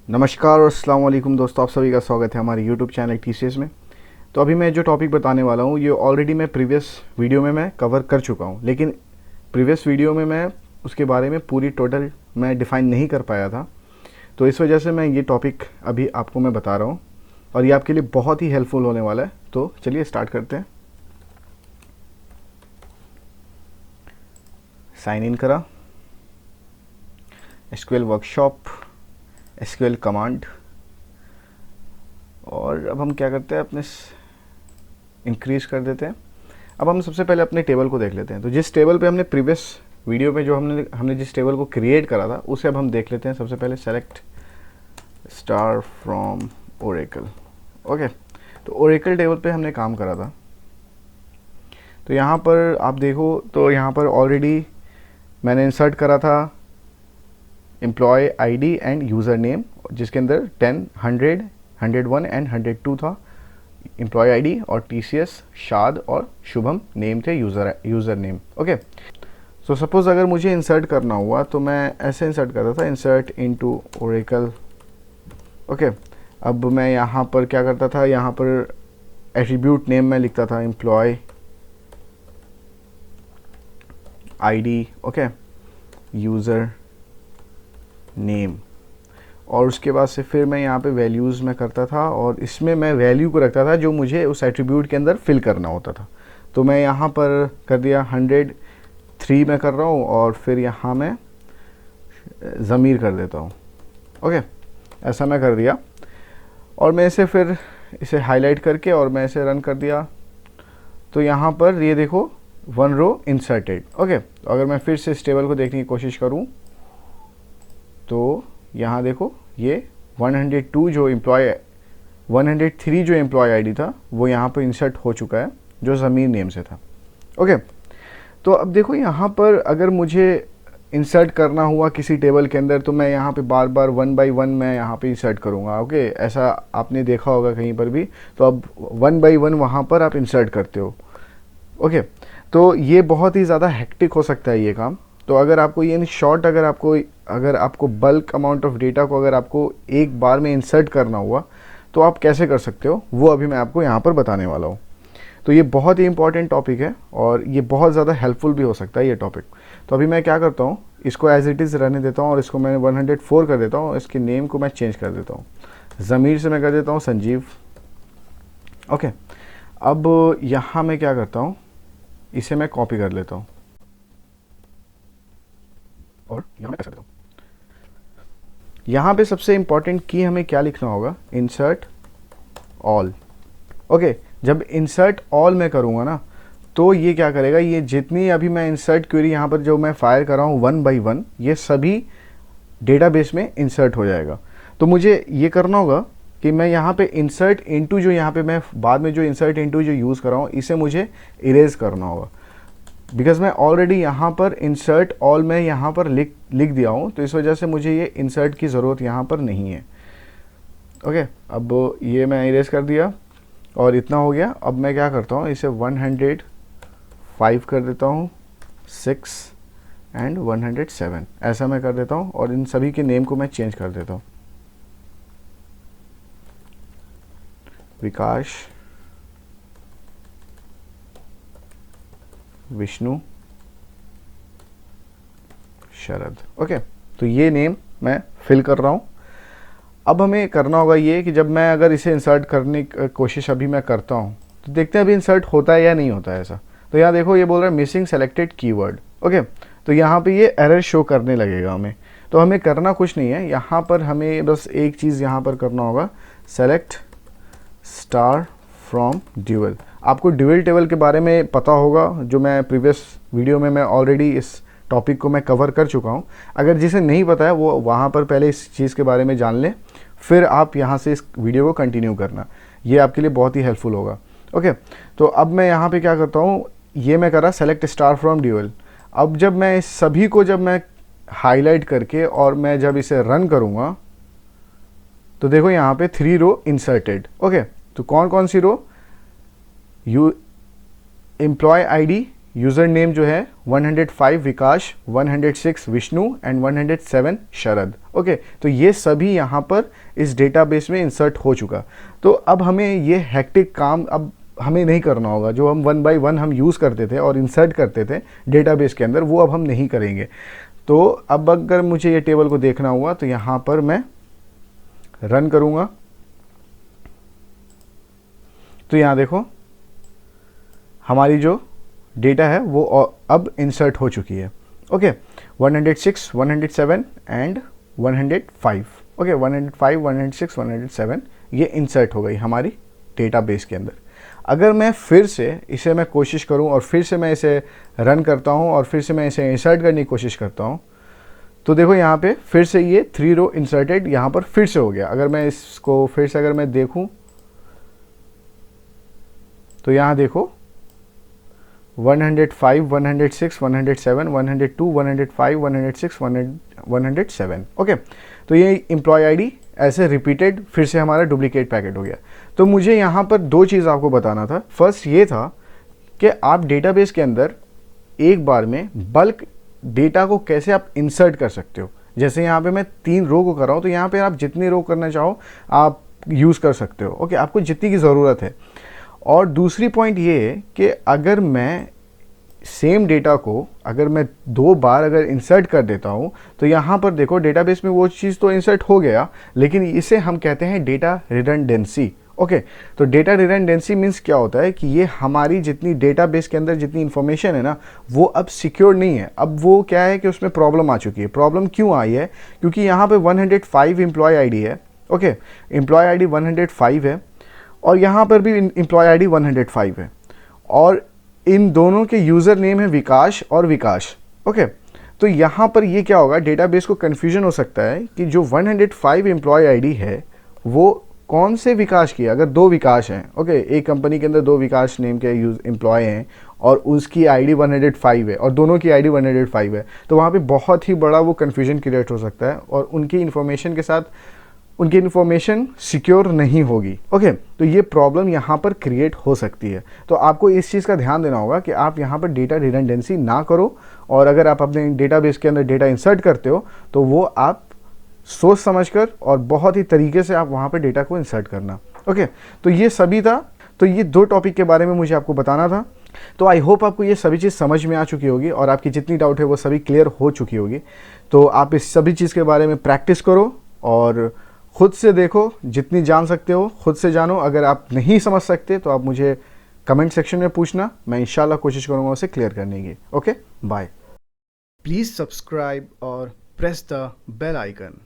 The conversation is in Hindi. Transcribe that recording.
नमस्कार और अस्सलाम वालेकुम दोस्तों, आप सभी का स्वागत है हमारे यूट्यूब चैनल टीसीएस में। तो अभी मैं जो टॉपिक बताने वाला हूँ ये ऑलरेडी मैं प्रीवियस वीडियो में मैं कवर कर चुका हूँ, लेकिन प्रीवियस वीडियो में मैं उसके बारे में पूरी टोटल मैं डिफ़ाइन नहीं कर पाया था। तो इस वजह से मैं ये टॉपिक अभी आपको मैं बता रहा हूँ और ये आपके लिए बहुत ही हेल्पफुल होने वाला है। तो चलिए स्टार्ट करते हैं। साइन इन करा, एसक्यूएल वर्कशॉप, एसक्यूएल कमांड, और अब हम क्या करते हैं, अपने इंक्रीज कर देते हैं। अब हम सबसे पहले अपने टेबल को देख लेते हैं। तो जिस टेबल पे हमने प्रीवियस वीडियो में जो हमने जिस टेबल को क्रिएट करा था उसे अब हम देख लेते हैं। सबसे पहले select star from Oracle. Okay, तो ओरेकल टेबल पे हमने काम करा था। तो यहाँ पर आप देखो तो यहाँ पर ऑलरेडी मैंने इंसर्ट करा था employ ID and user name, जिसके अंदर 10, 100, 101 एंड 102 था एम्प्लॉय आईडी, और टीसीएस, शाद और शुभम नेम थे यूज़र नेम। ओके, सो सपोज़ अगर मुझे इंसर्ट करना हुआ तो मैं ऐसे इंसर्ट करता था, इंसर्ट इनटू ओरेकल। ओके, अब मैं यहाँ पर क्या करता था, यहाँ पर एट्रीब्यूट नेम में लिखता था employ ID, okay, user name, और उसके बाद से फिर मैं यहाँ पे वैल्यूज़ में करता था और इसमें मैं वैल्यू को रखता था जो मुझे उस एट्रीब्यूट के अंदर फिल करना होता था। तो मैं यहाँ पर कर दिया 103 में कर रहा हूँ और फिर यहाँ मैं ज़मीर कर देता हूँ। ओके, ऐसा मैं कर दिया और मैं इसे फिर इसे हाईलाइट करके और मैं इसे रन कर दिया। तो यहाँ पर ये देखो 1 रो इंसर्टेड। ओके, तो अगर मैं फिर से इस टेबल को देखने की कोशिश करूँ तो यहाँ देखो ये 102 जो एम्प्लॉय 103 जो एम्प्लॉय आईडी था वो यहाँ पर इंसर्ट हो चुका है जो ज़मीर नेम से था। ओके, तो अब देखो यहाँ पर अगर मुझे इंसर्ट करना हुआ किसी टेबल के अंदर तो मैं यहाँ पे बार बार 1 बाई 1 मैं यहाँ पे इंसर्ट करूँगा। ओके, ऐसा आपने देखा होगा कहीं पर भी। तो अब 1 बाई 1 वहाँ पर आप इंसर्ट करते हो। ओके, तो ये बहुत ही ज़्यादा हेक्टिक हो सकता है ये काम। तो अगर आपको ये इन शॉर्ट अगर आपको बल्क अमाउंट ऑफ डेटा को अगर आपको एक बार में इंसर्ट करना हुआ तो आप कैसे कर सकते हो, वो अभी मैं आपको यहाँ पर बताने वाला हूँ। तो ये बहुत ही इंपॉर्टेंट टॉपिक है और ये बहुत ज़्यादा हेल्पफुल भी हो सकता है ये टॉपिक। तो अभी मैं क्या करता हूँ, इसको एज इट इज़ रहने देता हूँ और इसको मैं 104 कर देता हूँ। इसके नेम को मैं चेंज कर देता हूँ, ज़मीर से मैं कर देता हूँ संजीव। ओके, अब यहाँ मैं क्या करता हूँ, इसे मैं कॉपी कर लेता हूँ और यहाँ मैं कर देता हूँ। यहाँ पे सबसे इंपॉर्टेंट की हमें क्या लिखना होगा, इंसर्ट ऑल। ओके, जब इंसर्ट ऑल मैं करूँगा ना तो ये क्या करेगा, ये जितनी अभी मैं इंसर्ट क्वेरी यहाँ पर जो मैं फायर कर रहा हूँ 1 बाई 1 ये सभी डेटाबेस में इंसर्ट हो जाएगा। तो मुझे ये करना होगा कि मैं यहाँ पे इंसर्ट इनटू जो यहाँ पे मैं बाद में जो इंसर्ट इनटू जो यूज़ कर रहा हूँ इसे मुझे इरेज करना होगा, बिकॉज मैं ऑलरेडी यहाँ पर इंसर्ट ऑल में यहाँ पर लिख दिया हूँ। तो इस वजह से मुझे ये इंसर्ट की ज़रूरत यहाँ पर नहीं है। ओके, अब ये मैं इरेज कर दिया और इतना हो गया। अब मैं क्या करता हूँ, इसे 105 कर देता हूँ, 6 एंड 107 ऐसा मैं कर देता हूँ और इन सभी के नेम को मैं चेंज कर देता हूँ। विकास, विष्णु, शरद। ओके, तो ये नेम मैं फिल कर रहा हूँ। अब हमें करना होगा ये कि जब मैं अगर इसे इंसर्ट करने की कोशिश अभी मैं करता हूँ तो देखते हैं अभी इंसर्ट होता है या नहीं होता है ऐसा। तो यहाँ देखो ये बोल रहा है मिसिंग सेलेक्टेड कीवर्ड। ओके, तो यहाँ पे ये एरर शो करने लगेगा हमें। तो हमें करना कुछ नहीं है, यहाँ पर हमें बस एक चीज़ यहाँ पर करना होगा, सेलेक्ट स्टार फ्रॉम ड्यूअल। आपको ड्यूअल टेबल के बारे में पता होगा, जो मैं प्रीवियस वीडियो में मैं ऑलरेडी इस टॉपिक को मैं कवर कर चुका हूँ। अगर जिसे नहीं पता है वो वहाँ पर पहले इस चीज़ के बारे में जान लें, फिर आप यहाँ से इस वीडियो को कंटिन्यू करना, ये आपके लिए बहुत ही हेल्पफुल होगा। ओके, तो अब मैं यहाँ पे क्या करता हूँ, ये मैं करा सेलेक्ट स्टार फ्रॉम ड्यूअल। अब जब मैं इस सभी को जब मैं हाईलाइट करके और मैं जब इसे रन करूँगा तो देखो यहाँ पे 3 रो इंसर्टेड। ओके, तो कौन कौन सी रो, एम्प्लॉय आईडी, यूज़र नेम जो है 105 विकास, 106 विष्णु एंड 107 शरद। ओके, तो ये सभी यहाँ पर इस डेटाबेस में इंसर्ट हो चुका। तो अब हमें ये हेक्टिक काम अब हमें नहीं करना होगा। जो हम 1 बाय 1 हम यूज़ करते थे और इंसर्ट करते थे डेटाबेस के अंदर, वो अब हम नहीं करेंगे। तो अब अगर मुझे ये टेबल को देखना हुआ तो यहाँ पर मैं रन करूँगा, तो यहाँ देखो हमारी जो डेटा है वो अब इंसर्ट हो चुकी है। Okay, 106, 107 and 105। ओके, 105, 106, 107 ये इंसर्ट हो गई हमारी डेटाबेस के अंदर। अगर मैं फिर से इसे मैं कोशिश करूं और फिर से मैं इसे रन करता हूं और फिर से मैं इसे इंसर्ट करने की कोशिश करता हूं, तो देखो यहाँ पे फिर से ये 3 रो इंसर्टेड यहाँ पर फिर से हो गया। अगर मैं इसको फिर से अगर मैं देखूं तो यहाँ देखो 105, 106, 107, 102, 105, 106, 107। ओके, तो ये एम्प्लॉय आईडी ऐसे रिपीटेड फिर से हमारा डुप्लीकेट पैकेट हो गया। तो मुझे यहाँ पर 2 चीज़ आपको बताना था। फर्स्ट ये था कि आप डेटाबेस के अंदर एक बार में बल्क डेटा को कैसे आप इंसर्ट कर सकते हो। जैसे यहाँ पे मैं 3 रो को कर रहा हूँ, तो यहाँ पे आप जितनी रो करना चाहो आप यूज़ कर सकते हो। ओके, आपको जितनी की ज़रूरत है। और दूसरी पॉइंट ये है कि अगर मैं सेम डेटा को अगर मैं 2 बार अगर इंसर्ट कर देता हूँ, तो यहाँ पर देखो डेटाबेस में वो चीज़ तो इंसर्ट हो गया, लेकिन इसे हम कहते हैं डेटा रिडंडेंसी। ओके, तो डेटा रिडंडेंसी मीन्स क्या होता है कि ये हमारी जितनी डेटाबेस के अंदर जितनी इन्फॉर्मेशन है ना, वो अब सिक्योर नहीं है। अब वो क्या है कि उसमें प्रॉब्लम आ चुकी है। प्रॉब्लम क्यों आई है? क्योंकि यहाँ पे 105 एम्प्लॉय आईडी है। ओके, एम्प्लॉय आईडी 105 है और यहाँ पर भी एम्प्लॉय आईडी 105 है और इन दोनों के यूज़र नेम है विकास और विकास। ओके, तो यहाँ पर ये क्या होगा, डेटाबेस को कन्फ्यूजन हो सकता है कि जो 105 एम्प्लॉय आईडी है वो कौन से विकास की है। अगर 2 विकास हैं, ओके, एक कंपनी के अंदर 2 विकास नेम के एम्प्लॉय हैं और उसकी आईडी 105 है और दोनों की आईडी 105 है, तो वहाँ पे बहुत ही बड़ा वो कन्फ्यूजन क्रिएट हो सकता है और उनकी इन्फॉर्मेशन के साथ उनकी इन्फॉर्मेशन सिक्योर नहीं होगी। ओके, तो ये प्रॉब्लम यहाँ पर क्रिएट हो सकती है। तो आपको इस चीज़ का ध्यान देना होगा कि आप यहाँ पर डेटा रिडंडेंसी ना करो, और अगर आप अपने डेटाबेस के अंदर डेटा इंसर्ट करते हो तो वो आप सोच समझकर और बहुत ही तरीके से आप वहाँ पर डेटा को इंसर्ट करना। ओके, तो ये सभी था। तो ये 2 टॉपिक के बारे में मुझे आपको बताना था। तो आई होप आपको ये सभी चीज़ समझ में आ चुकी होगी और आपकी जितनी डाउट है वो सभी क्लियर हो चुकी होगी। तो आप इस सभी चीज़ के बारे में प्रैक्टिस करो और खुद से देखो, जितनी जान सकते हो खुद से जानो। अगर आप नहीं समझ सकते तो आप मुझे कमेंट सेक्शन में पूछना, मैं इंशाल्लाह कोशिश करूँगा उसे क्लियर करने की। Okay, bye. प्लीज़ सब्सक्राइब और प्रेस द बेल आइकन।